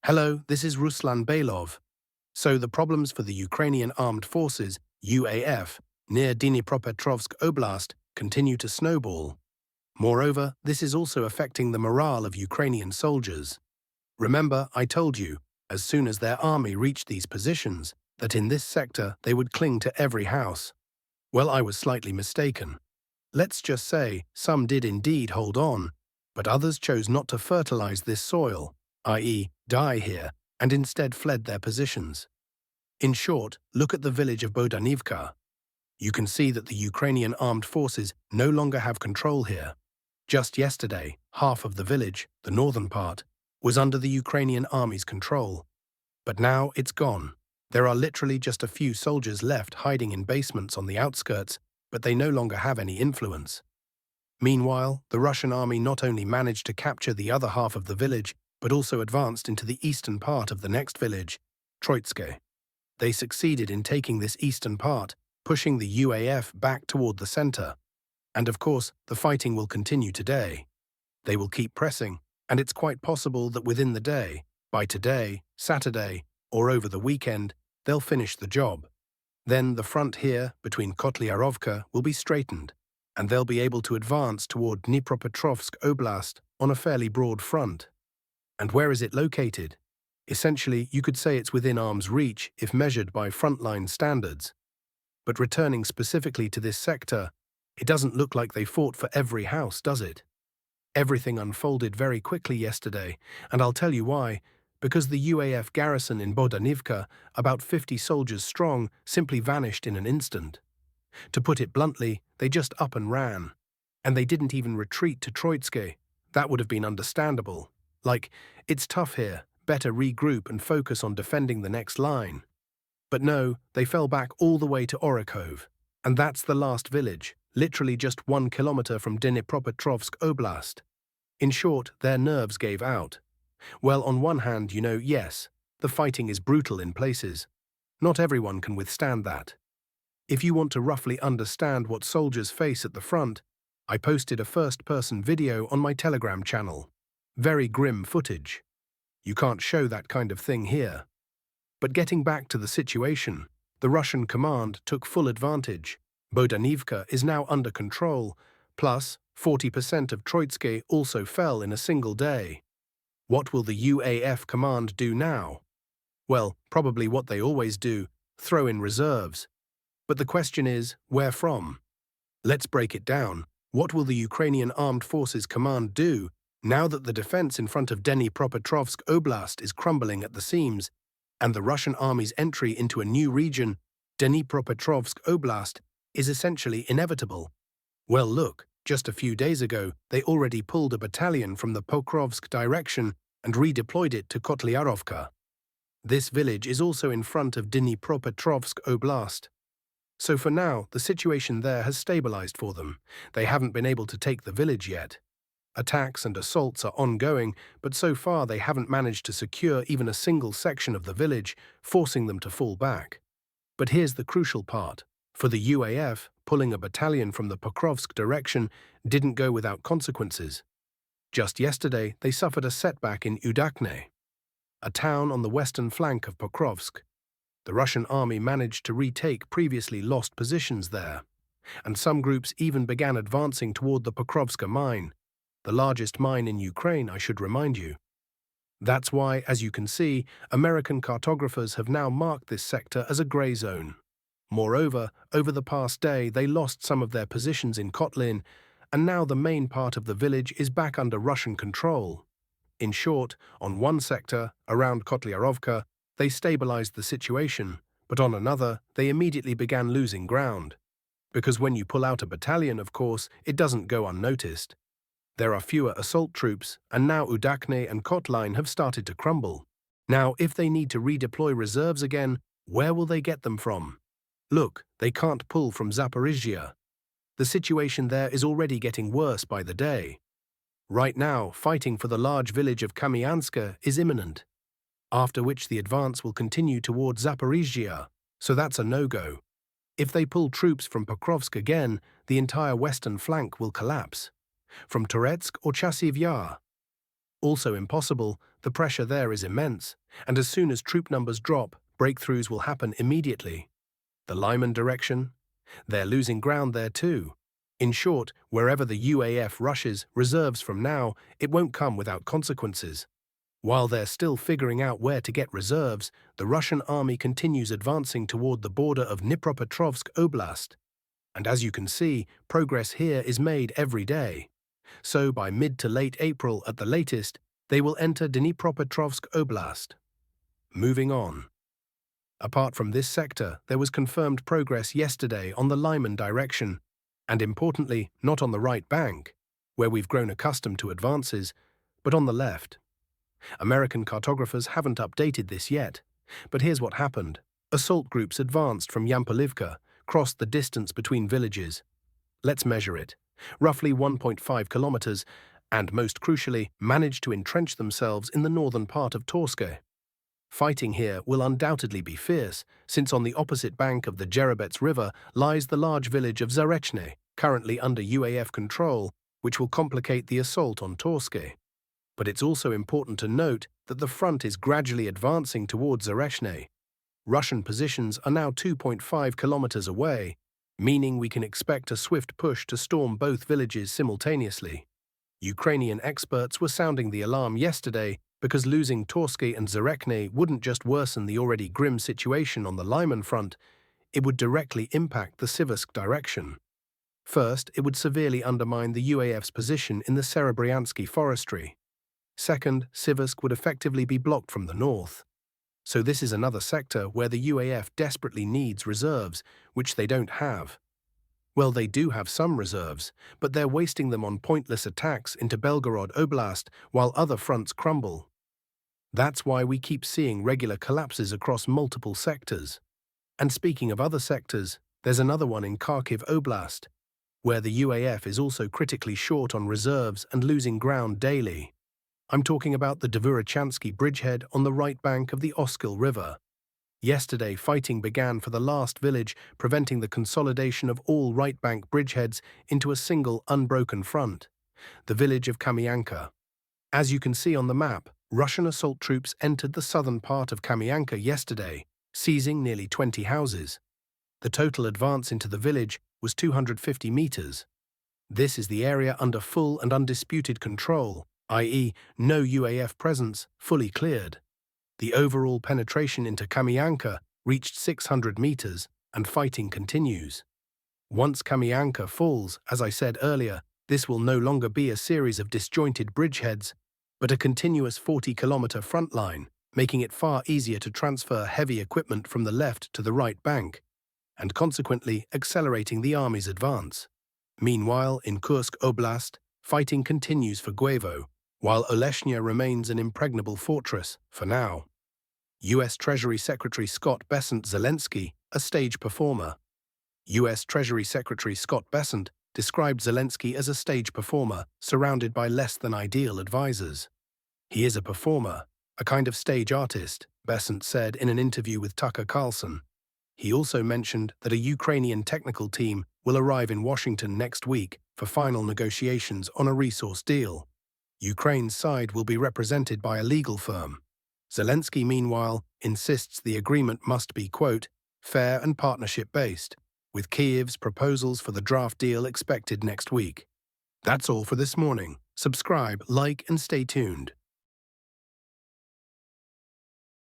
Hello, this is Ruslan Belov. So the problems for the Ukrainian Armed Forces, UAF, near Dnipropetrovsk Oblast continue to snowball. Moreover, this is also affecting the morale of Ukrainian soldiers. Remember, I told you, as soon as their army reached these positions, that in this sector they would cling to every house. Well, I was slightly mistaken. Let's just say some did indeed hold on, but others chose not to fertilize this soil, i.e., die here, and instead fled their positions. In short, look at the village of Bodhanka. You can see that the Ukrainian armed forces no longer have control here. Just yesterday, half of the village, the northern part, was under the Ukrainian army's control. But now it's gone. There are literally just a few soldiers left hiding in basements on the outskirts, but they no longer have any influence. Meanwhile, the Russian army not only managed to capture the other half of the village, but also advanced into the eastern part of the next village, Troitske. They succeeded in taking this eastern part, pushing the UAF back toward the center. And of course, the fighting will continue today. They will keep pressing, and it's quite possible that within the day, by today, Saturday, or over the weekend, they'll finish the job. Then the front here, between Kotliarovka, will be straightened, and they'll be able to advance toward Dnipropetrovsk Oblast on a fairly broad front. And where is it located? Essentially, you could say it's within arm's reach if measured by frontline standards. But returning specifically to this sector, it doesn't look like they fought for every house, does it? Everything unfolded very quickly yesterday, and I'll tell you why. Because the UAF garrison in Bodhanka, about 50 soldiers strong, simply vanished in an instant. To put it bluntly, they just up and ran. And they didn't even retreat to Troitske. That would have been understandable. Like, it's tough here, better regroup and focus on defending the next line. But no, they fell back all the way to Orakov. And that's the last village, literally just 1 kilometer from Dnipropetrovsk Oblast. In short, their nerves gave out. Well, on one hand, yes, the fighting is brutal in places. Not everyone can withstand that. If you want to roughly understand what soldiers face at the front, I posted a first-person video on my Telegram channel. Very grim footage. You can't show that kind of thing here. But getting back to the situation, the Russian command took full advantage. Bodhanka is now under control, plus 40% of Troitske also fell in a single day. What will the UAF command do now? Well, probably what they always do, throw in reserves. But the question is, where from? Let's break it down. What will the Ukrainian Armed Forces Command do now that the defense in front of Dnipropetrovsk Oblast is crumbling at the seams, and the Russian army's entry into a new region, Dnipropetrovsk Oblast, is essentially inevitable? Well, look, just a few days ago, they already pulled a battalion from the Pokrovsk direction and redeployed it to Kotliarovka. This village is also in front of Dnipropetrovsk Oblast. So for now, the situation there has stabilized for them. They haven't been able to take the village yet. Attacks and assaults are ongoing, but so far they haven't managed to secure even a single section of the village, forcing them to fall back. But here's the crucial part. For the UAF, pulling a battalion from the Pokrovsk direction didn't go without consequences. Just yesterday, they suffered a setback in Udakne, a town on the western flank of Pokrovsk. The Russian army managed to retake previously lost positions there, and some groups even began advancing toward the Pokrovska mine, the largest mine in Ukraine, I should remind you. That's why, as you can see, American cartographers have now marked this sector as a gray zone. Moreover, over the past day, they lost some of their positions in Kotlin, and now the main part of the village is back under Russian control. In short, on one sector, around Kotliarovka, they stabilized the situation, but on another, they immediately began losing ground. Because when you pull out a battalion, of course, it doesn't go unnoticed. There are fewer assault troops, and now Udakne and Kotlin have started to crumble. Now, if they need to redeploy reserves again, where will they get them from? Look, they can't pull from Zaporizhzhia. The situation there is already getting worse by the day. Right now, fighting for the large village of Kamyanska is imminent, after which the advance will continue toward Zaporizhzhia, so that's a no-go. If they pull troops from Pokrovsk again, the entire western flank will collapse. From Toretsk or Chasiv Yar. Also impossible, the pressure there is immense, and as soon as troop numbers drop, breakthroughs will happen immediately. The Lyman direction? They're losing ground there too. In short, wherever the UAF rushes reserves from now, it won't come without consequences. While they're still figuring out where to get reserves, the Russian army continues advancing toward the border of Dnipropetrovsk Oblast. And as you can see, progress here is made every day. So by mid to late April at the latest, they will enter Dnipropetrovsk Oblast. Moving on. Apart from this sector, there was confirmed progress yesterday on the Lyman direction, and importantly, not on the right bank, where we've grown accustomed to advances, but on the left. American cartographers haven't updated this yet, but here's what happened. Assault groups advanced from Yampolivka, crossed the distance between villages. Let's measure it. Roughly 1.5 kilometers, and most crucially, managed to entrench themselves in the northern part of Torske. Fighting here will undoubtedly be fierce, since on the opposite bank of the Jerabets River lies the large village of Zarechne, currently under UAF control, which will complicate the assault on Torske. But it's also important to note that the front is gradually advancing towards Zarechne. Russian positions are now 2.5 kilometers away, meaning we can expect a swift push to storm both villages simultaneously. Ukrainian experts were sounding the alarm yesterday because losing Torske and Zarechne wouldn't just worsen the already grim situation on the Lyman front, it would directly impact the Siversk direction. First, it would severely undermine the UAF's position in the Serebryansky forestry. Second, Siversk would effectively be blocked from the north. So this is another sector where the UAF desperately needs reserves, which they don't have. Well, they do have some reserves, but they're wasting them on pointless attacks into Belgorod Oblast while other fronts crumble. That's why we keep seeing regular collapses across multiple sectors. And speaking of other sectors, there's another one in Kharkiv Oblast, where the UAF is also critically short on reserves and losing ground daily. I'm talking about the Dvurachansky bridgehead on the right bank of the Oskil River. Yesterday, fighting began for the last village, preventing the consolidation of all right bank bridgeheads into a single unbroken front, the village of Kamyanka. As you can see on the map, Russian assault troops entered the southern part of Kamyanka yesterday, seizing nearly 20 houses. The total advance into the village was 250 meters. This is the area under full and undisputed control, i.e., no UAF presence, fully cleared. The overall penetration into Kamyanka reached 600 meters, and fighting continues. Once Kamyanka falls, as I said earlier, this will no longer be a series of disjointed bridgeheads, but a continuous 40-kilometer front line, making it far easier to transfer heavy equipment from the left to the right bank, and consequently accelerating the army's advance. Meanwhile, in Kursk Oblast, fighting continues for Guevo, while Oleshnya remains an impregnable fortress, for now. U.S. Treasury Secretary Scott Bessent Zelensky, a stage performer. U.S. Treasury Secretary Scott Bessent described Zelensky as a stage performer, surrounded by less than ideal advisors. He is a performer, a kind of stage artist, Bessent said in an interview with Tucker Carlson. He also mentioned that a Ukrainian technical team will arrive in Washington next week for final negotiations on a resource deal. Ukraine's side will be represented by a legal firm. Zelensky, meanwhile, insists the agreement must be, quote, fair and partnership-based, with Kyiv's proposals for the draft deal expected next week. That's all for this morning. Subscribe, like, and stay tuned.